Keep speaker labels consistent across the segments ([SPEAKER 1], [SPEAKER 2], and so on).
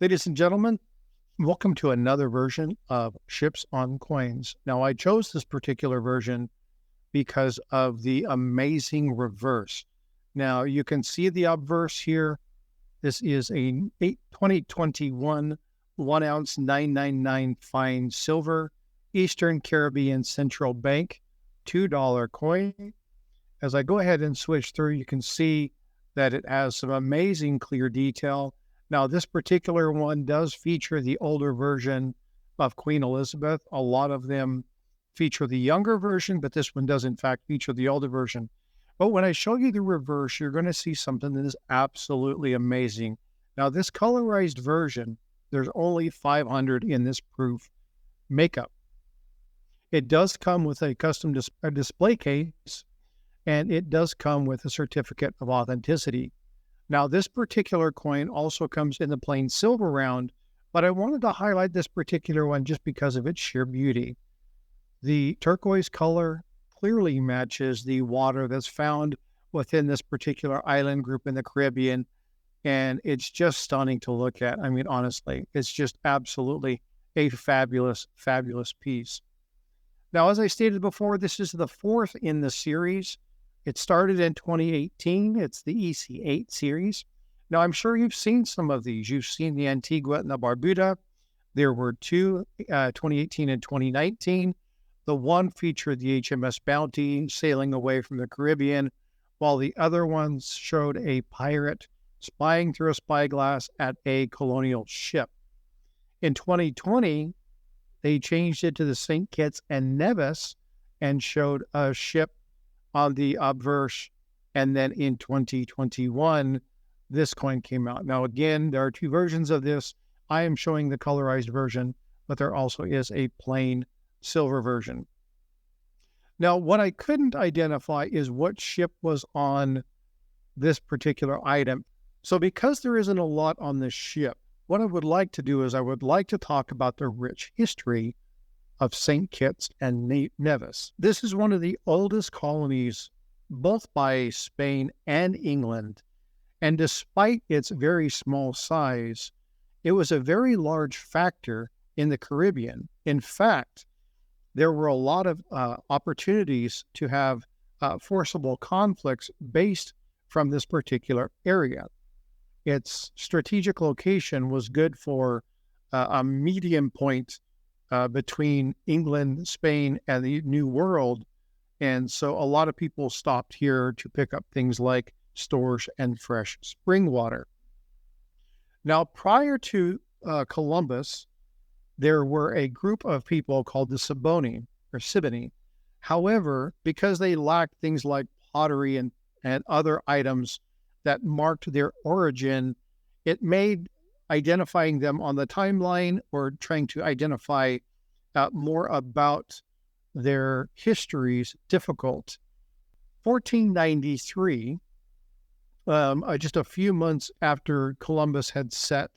[SPEAKER 1] Ladies and gentlemen, welcome to another version of Ships on Coins. Now, I chose this particular version because of the amazing reverse. Now, you can see the obverse here. This is a 2021 1 ounce 999 fine silver Eastern Caribbean Central Bank $2 coin. As I go ahead and switch through, you can see that it has some amazing clear detail. Now, this particular one does feature the older version of Queen Elizabeth. A lot of them feature the younger version, but this one does in fact feature the older version. But when I show you the reverse, you're going to see something that is absolutely amazing. Now, this colorized version, there's only 500 in this proof makeup. It does come with a custom display case, and it does come with a certificate of authenticity. Now, this particular coin also comes in the plain silver round, but I wanted to highlight this particular one just because of its sheer beauty. The turquoise color clearly matches the water that's found within this particular island group in the Caribbean, and it's just stunning to look at. I mean, honestly, it's just absolutely a fabulous, fabulous piece. Now, as I stated before, this is the fourth in the series. It started in 2018. It's the EC8 series. Now, I'm sure you've seen some of these. You've seen the Antigua and the Barbuda. There were two, 2018 and 2019. The one featured the HMS Bounty sailing away from the Caribbean, while the other ones showed a pirate spying through a spyglass at a colonial ship. In 2020, they changed it to the St. Kitts and Nevis and showed a ship on the obverse, and then in 2021, this coin came out. Now, again, there are two versions of this. I am showing the colorized version, but there also is a plain silver version. Now, what I couldn't identify is what ship was on this particular item. So because there isn't a lot on this ship, what I would like to do is I would like to talk about the rich history of St. Kitts and Nevis. This is one of the oldest colonies, both by Spain and England. And despite its very small size, it was a very large factor in the Caribbean. In fact, there were a lot of opportunities to have forcible conflicts based from this particular area. Its strategic location was good for a medium point between England, Spain, and the New World. And so a lot of people stopped here to pick up things like stores and fresh spring water. Now, prior to Columbus, there were a group of people called the Siboney. However, because they lacked things like pottery and other items that marked their origin, it made identifying them on the timeline or trying to identify more about their histories difficult. 1493, just a few months after Columbus had set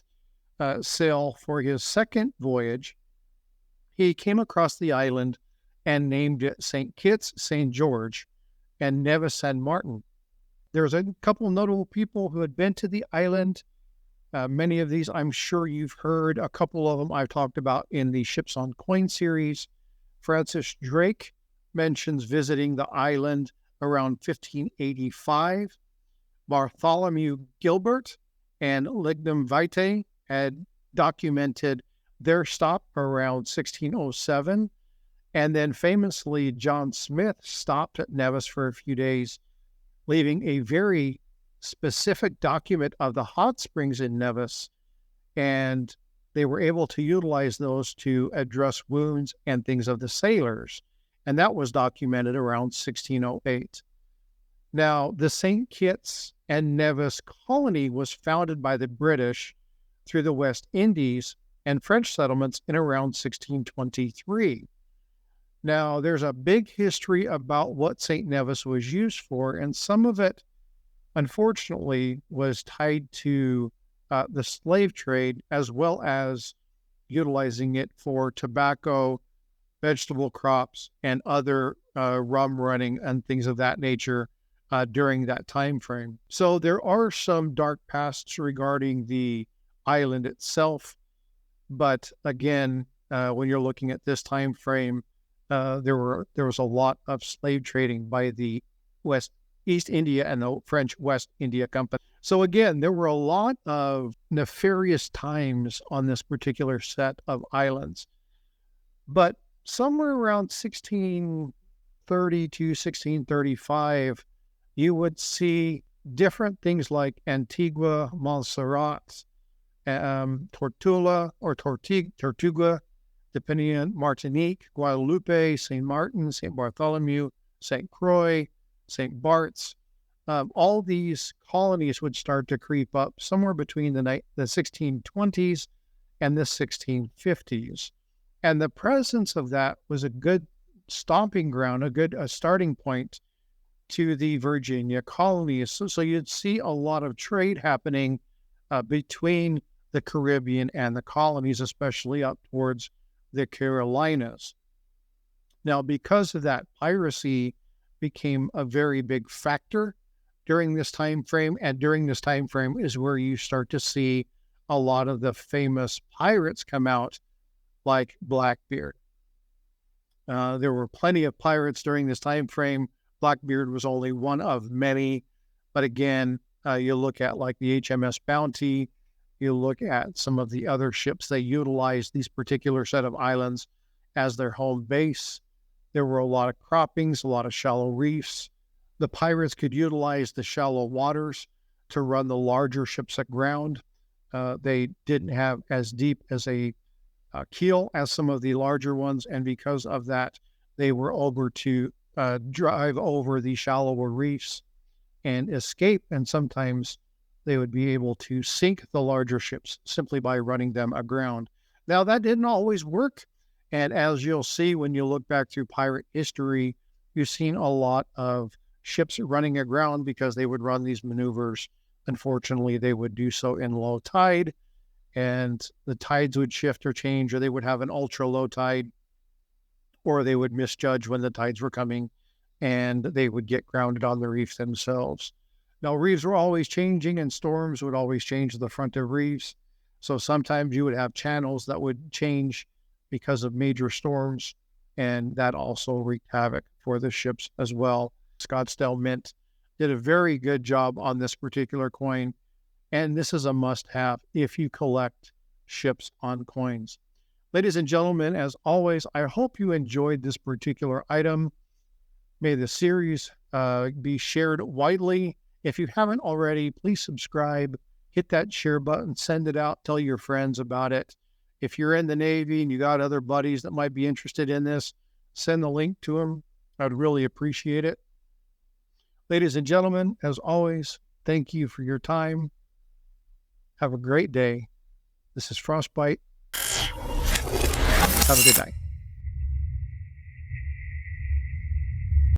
[SPEAKER 1] sail for his second voyage, he came across the island and named it St. Kitts, St. George, and Nevis San Martin. There's a couple notable people who had been to the island. Many of these, I'm sure you've heard. A couple of them I've talked about in the Ships on Coin series. Francis Drake mentions visiting the island around 1585. Bartholomew Gilbert and Lignum Vitae had documented their stop around 1607. And then famously, John Smith stopped at Nevis for a few days, leaving a very specific document of the hot springs in Nevis, and they were able to utilize those to address wounds and things of the sailors, and that was documented around 1608. Now, the St. Kitts and Nevis colony was founded by the British through the West Indies and French settlements in around 1623. Now, there's a big history about what St. Nevis was used for, and some of it unfortunately was tied to the slave trade, as well as utilizing it for tobacco, vegetable crops, and other rum running and things of that nature during that time frame. So there are some dark pasts regarding the island itself. But again, when you're looking at this time frame, there was a lot of slave trading by the East India and the French West India Company. So again, there were a lot of nefarious times on this particular set of islands. But somewhere around 1630 to 1635, you would see different things like Antigua, Montserrat, Tortuga, depending on Martinique, Guadalupe, St. Martin, St. Bartholomew, St. Croix, St. Bart's. All these colonies would start to creep up somewhere between the 1620s and the 1650s. And the presence of that was a good stomping ground, a good starting point to the Virginia colonies. So you'd see a lot of trade happening between the Caribbean and the colonies, especially up towards the Carolinas. Now, because of that, piracy became a very big factor during this time frame, and during this time frame is where you start to see a lot of the famous pirates come out, like Blackbeard. There were plenty of pirates during this time frame. Blackbeard was only one of many, but again, you look at like the HMS Bounty, you look at some of the other ships, they utilized these particular set of islands as their home base. There were a lot of croppings, a lot of shallow reefs. The pirates could utilize the shallow waters to run the larger ships aground. They didn't have as deep as a keel as some of the larger ones, and because of that, they were able to drive over the shallower reefs and escape, and sometimes they would be able to sink the larger ships simply by running them aground. Now, that didn't always work, and as you'll see when you look back through pirate history, you've seen a lot of ships running aground because they would run these maneuvers. Unfortunately, they would do so in low tide, and the tides would shift or change, or they would have an ultra low tide, or they would misjudge when the tides were coming, and they would get grounded on the reef themselves. Now, reefs were always changing, and storms would always change the front of reefs. So sometimes you would have channels that would change because of major storms, and that also wreaked havoc for the ships as well. Scottsdale Mint did a very good job on this particular coin, and this is a must-have if you collect ships on coins. Ladies and gentlemen, as always, I hope you enjoyed this particular item. May the series be shared widely. If you haven't already, please subscribe, hit that share button, send it out, tell your friends about it. If you're in the Navy and you got other buddies that might be interested in this, send the link to them. I'd really appreciate it. Ladies and gentlemen, as always, thank you for your time. Have a great day. This is Frostbite. Have a good night.